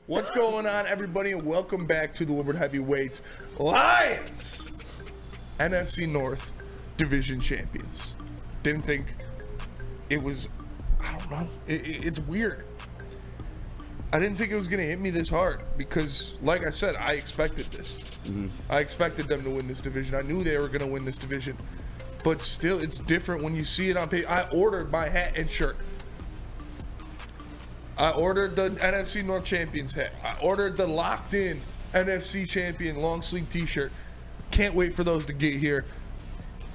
What's going on, everybody, and welcome back to the Woodward Heavyweights Lions, NFC North Division Champions. Didn't think it was, I don't know, it's weird. I didn't think it was going to hit me this hard because, like I said, I expected this. I expected them to win this division. I knew they were going to win this division. But still, it's different when you see it on paper. I ordered my hat and shirt. I ordered the NFC North Champions hat. I ordered the locked-in NFC Champion long-sleeve t-shirt. Can't wait for those to get here.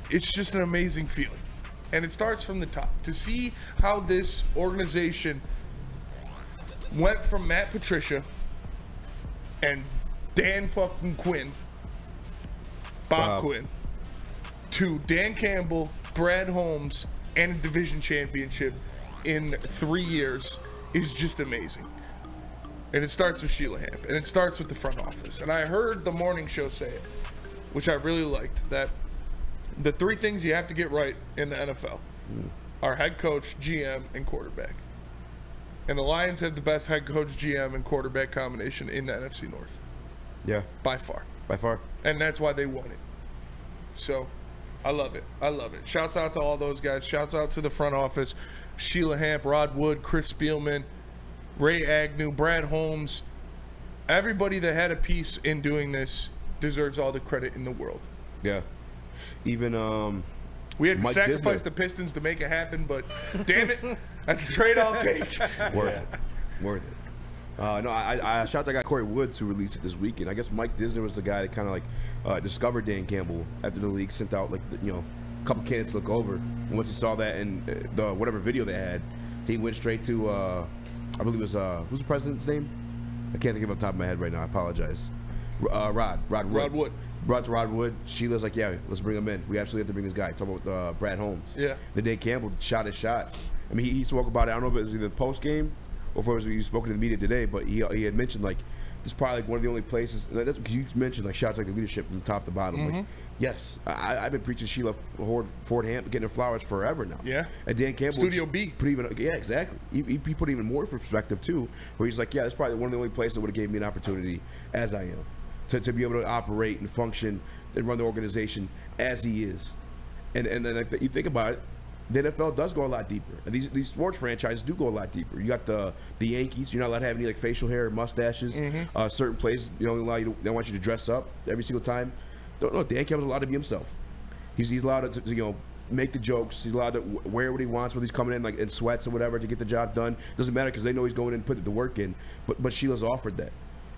It's just an amazing feeling. And it starts from the top. To see how this organization went from Matt Patricia and Dan fucking Quinn, Bob Quinn, to Dan Campbell, Brad Holmes, and a division championship in 3 years is just amazing. And it starts with Sheila Hamp, and it starts with the front office. And I heard the morning show say it, which I really liked, that the three things you have to get right in the NFL are head coach, GM, and quarterback. And the Lions have the best head coach, GM, and quarterback combination in the NFC North. Yeah. By far. By far. And that's why they won it. So, I love it. I love it. Shouts out to all those guys. Shouts out to the front office. Sheila Hamp, Rod Wood, Chris Spielman, Ray Agnew, Brad Holmes. Everybody that had a piece in doing this deserves all the credit in the world. Yeah. Even we had to Mike sacrifice Disney. the Pistons to make it happen, but damn it, that's a trade I'll take. Worth it. Worth it. No, I shout out to guy Corey Woods who released it this weekend. I guess Mike Disney was the guy that kind of like discovered Dan Campbell after the league sent out like a couple candidates to look over. And once he saw that in the whatever video they had, he went straight to I believe it was who's the president's name? I can't think of it off the top of my head right now. I apologize. Rod Wood. Brought to Rod Wood. Sheila's like, yeah, let's bring him in. We absolutely have to bring this guy. Talking about Brad Holmes. Yeah. The day Campbell shot his shot. I mean, he spoke about it. I don't know if it was either post game or if it was when you spoke to the media today, but he had mentioned like this is probably like one of the only places. That's because you mentioned like shots like the leadership from top to bottom. Like, yes, I've been preaching Sheila Ford Hamp getting her flowers forever now. Yeah. And Dan Campbell Studio B. Put even yeah, exactly. He put even more perspective too, where he's like, yeah, that's probably one of the only places that would have gave me an opportunity as I am to be able to operate and function and run the organization as he is. And then like, you think about it. The NFL does go a lot deeper. And these sports franchises do go a lot deeper. You got the Yankees. You're not allowed to have any like facial hair or mustaches. Certain places they don't want you to dress up every single time. No, Dan Campbell's allowed to be himself. He's allowed to make the jokes. He's allowed to wear what he wants, whether he's coming in like in sweats or whatever to get the job done. Doesn't matter because they know he's going in and putting the work in. But Sheila's offered that.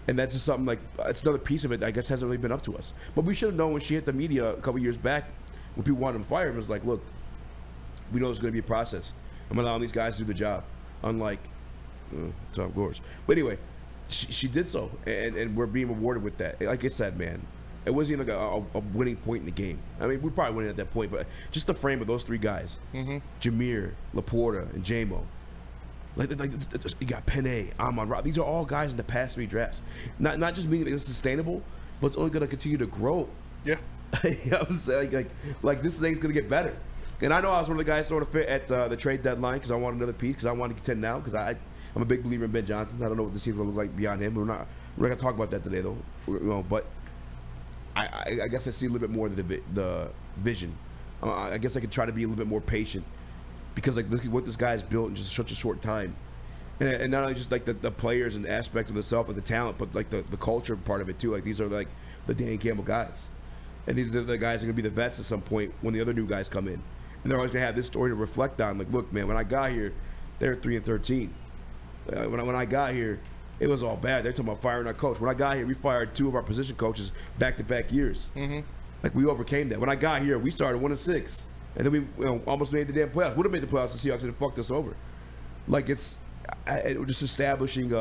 And that's just something like it's another piece of it that I guess hasn't really been up to us. But we should have known when she hit the media a couple years back when people wanted him fired. It was like, look, we know it's going to be a process. I'm allowing these guys to do the job, unlike Tom Gores. But anyway, she did so, and we're being rewarded with that. Like I said, man, it wasn't even like a winning point in the game. I mean, we probably winning at that point, but just the frame of those three guys, Jameer, Laporta, and J-Mo. Like you got Penny, Amon Ra. These are all guys in the past three drafts. Not just being it's sustainable, but it's only going to continue to grow. Yeah. You know what I'm saying? Like this thing's going to get better. And I know I was one of the guys sort of fit at the trade deadline because I wanted another piece because I wanted to contend now because I'm a big believer in Ben Johnson. I don't know what the team's going to look like beyond him. We're not going to talk about that today though. But I guess I see a little bit more of the vision. I guess I could try to be a little bit more patient because like look at what this guy's built in just such a short time. And not only just like the players and aspects of himself and the talent, but like the culture part of it too. Like these are like the Dan Campbell guys. And these are the guys that are going to be the vets at some point when the other new guys come in. And they're always going to have this story to reflect on. Like, look, man, when I got here, they were 3-13. When I got here, it was all bad. They're talking about firing our coach. When I got here, we fired 2 of our position coaches back-to-back years. Like, we overcame that. When I got here, we started 1-6. And then we almost made the damn playoffs. Would have made the playoffs. The Seahawks had fucked us over. Like, it's just establishing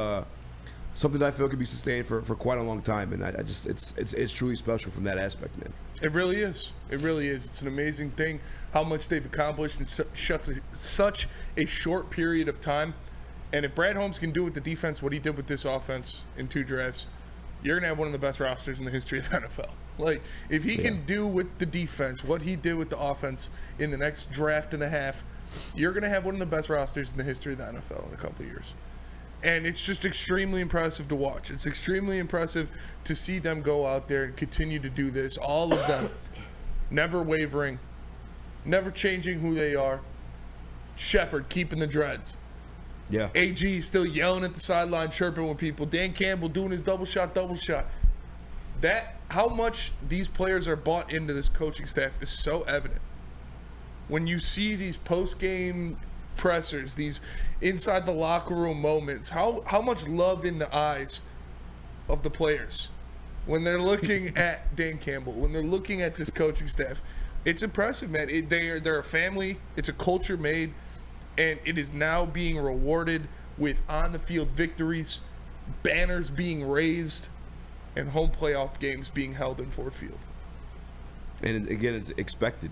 something that I feel could be sustained for quite a long time. And I just, it's truly special from that aspect, man. It really is. It really is. It's an amazing thing how much they've accomplished in such a short period of time. And if Brad Holmes can do with the defense what he did with this offense in 2 drafts, you're going to have one of the best rosters in the history of the NFL. Like, if he can do with the defense what he did with the offense in the next draft and a half, you're going to have one of the best rosters in the history of the NFL in a couple of years. And it's just extremely impressive to watch. It's extremely impressive to see them go out there and continue to do this. All of them, never wavering, never changing who they are. Shepard keeping the dreads. Yeah. AG still yelling at the sideline, chirping with people. Dan Campbell doing his double shot. How much these players are bought into this coaching staff is so evident. When you see these post-game pressers, these inside the locker room moments, how much love in the eyes of the players when they're looking at Dan Campbell, when they're looking at this coaching staff. It's impressive, man. They're a family. It's a culture made, and it is now being rewarded with on-the-field victories, banners being raised, and home playoff games being held in Ford Field. And again, it's expected.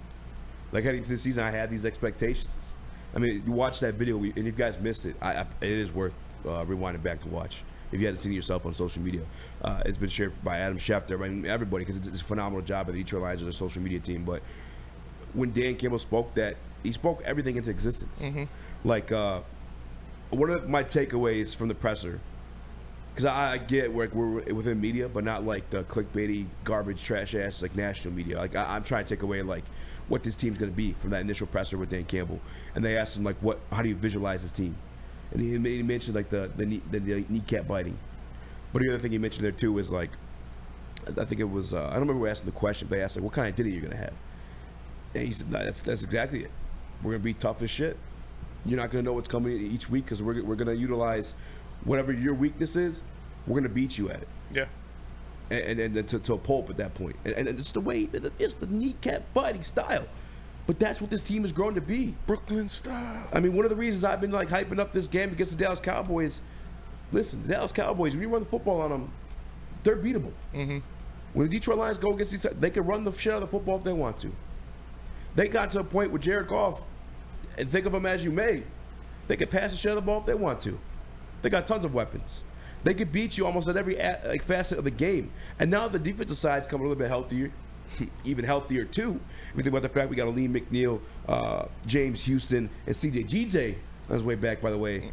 Like heading into the season, I had these expectations. I mean, you watch that video, and if you guys missed it, it is worth rewinding back to watch. If you hadn't seen it yourself on social media, it's been shared by Adam Schefter, I mean, everybody, because it's a phenomenal job of the Detroit Lions and their social media team. But when Dan Campbell spoke he spoke everything into existence. Mm-hmm. Like, one of my takeaways from the presser, because I get we're within media, but not like the clickbaity, garbage, trash ass, like national media. Like, I'm trying to take away, like, what this team's going to be from that initial presser with Dan Campbell. And they asked him, like, how do you visualize this team? And he mentioned, like, the kneecap biting. But the other thing he mentioned there, too, is, like, I think it was, I don't remember asking the question, but they asked, like, what kind of dinner you're going to have? And he said, no, that's exactly it. We're going to be tough as shit. You're not going to know what's coming each week because we're going to utilize whatever your weakness is, we're going to beat you at it. Yeah. And to a pulp at that point. And it's the way, it's the kneecap biting style. But that's what this team has grown to be. Brooklyn style. I mean, one of the reasons I've been like hyping up this game against the Dallas Cowboys, listen, the Dallas Cowboys, when you run the football on them, they're beatable. Mm-hmm. When the Detroit Lions go against they can run the shit out of the football if they want to. They got to a point with Jared Goff, and think of them as you may, they can pass the shit out of the ball if they want to. They got tons of weapons. They could beat you almost at every facet of the game. And now the defensive side's coming a little bit healthier, even healthier too. If you think about the fact we got Aleem McNeil, James Houston, and CJ GJ on his way back, by the way.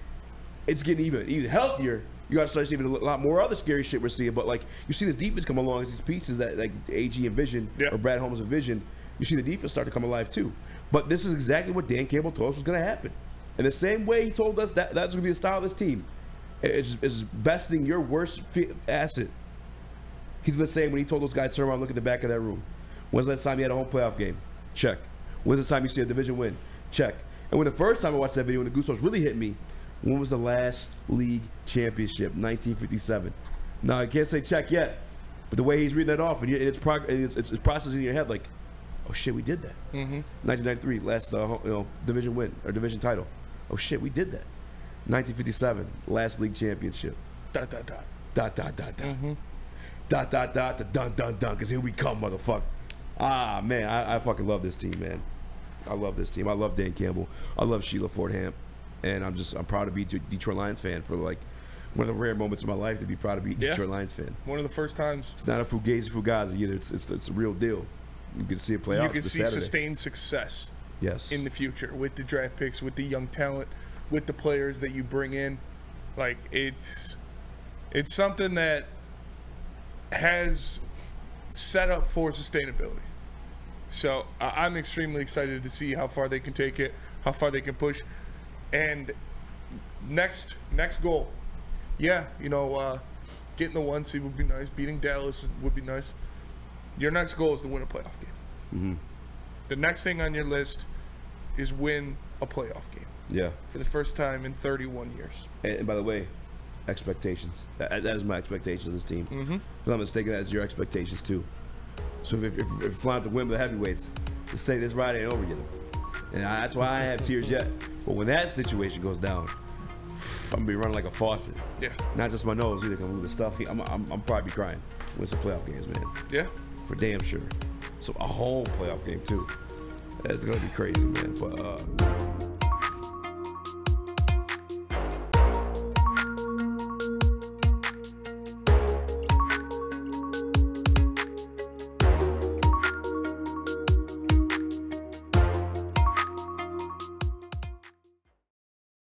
It's getting even healthier. You got to start seeing a lot more other scary shit we're seeing. But like, you see this defense come along as these pieces that like AG envisioned, or Brad Holmes envisioned. You see the defense start to come alive too. But this is exactly what Dan Campbell told us was going to happen. In the same way he told us that's going to be the style of this team. It's besting your worst asset. He's been saying when he told those guys to turn around and look at the back of that room. When's the last time you had a home playoff game? Check. When's the time you see a division win? Check. And when the first time I watched that video, when the goosebumps really hit me, when was the last league championship? 1957. Now I can't say check yet, but the way he's reading that off, and it's processing in your head like, oh shit, we did that. 1993, last division win or division title. Oh shit, we did that. 1957, last league championship. Dot dot dot. Dot dot dot dot. Dot dot dot. Dun dun dun. Cause here we come, motherfucker. Ah man, I fucking love this team, man. I love this team. I love Dan Campbell. I love Sheila Fordham, and I'm proud to be a Detroit Lions fan for like one of the rare moments of my life to be proud to be a Detroit Lions fan. One of the first times. It's not a fugazi either. It's a real deal. You can see it play out. You can see sustained success. Yes. In the future with the draft picks, with the young talent, with the players that you bring in. Like it's something that has set up for sustainability. So I'm extremely excited to see how far they can take it, how far they can push. And next goal, getting the 1 seed would be nice. Beating Dallas would be nice. Your next goal is to win a playoff game. The next thing on your list is win a playoff game. Yeah. For the first time in 31 years. And by the way, expectations. That is my expectations of this team. If I'm not mistaken, that's your expectations too. So if you're flying to win the heavyweights, to say this ride ain't over yet. And that's why I have tears yet. But when that situation goes down, I'm gonna be running like a faucet. Yeah. Not just my nose either, because with the stuff, I'm probably crying. Win some playoff games, man. Yeah. For damn sure. So a home playoff game too. It's gonna be crazy, man. But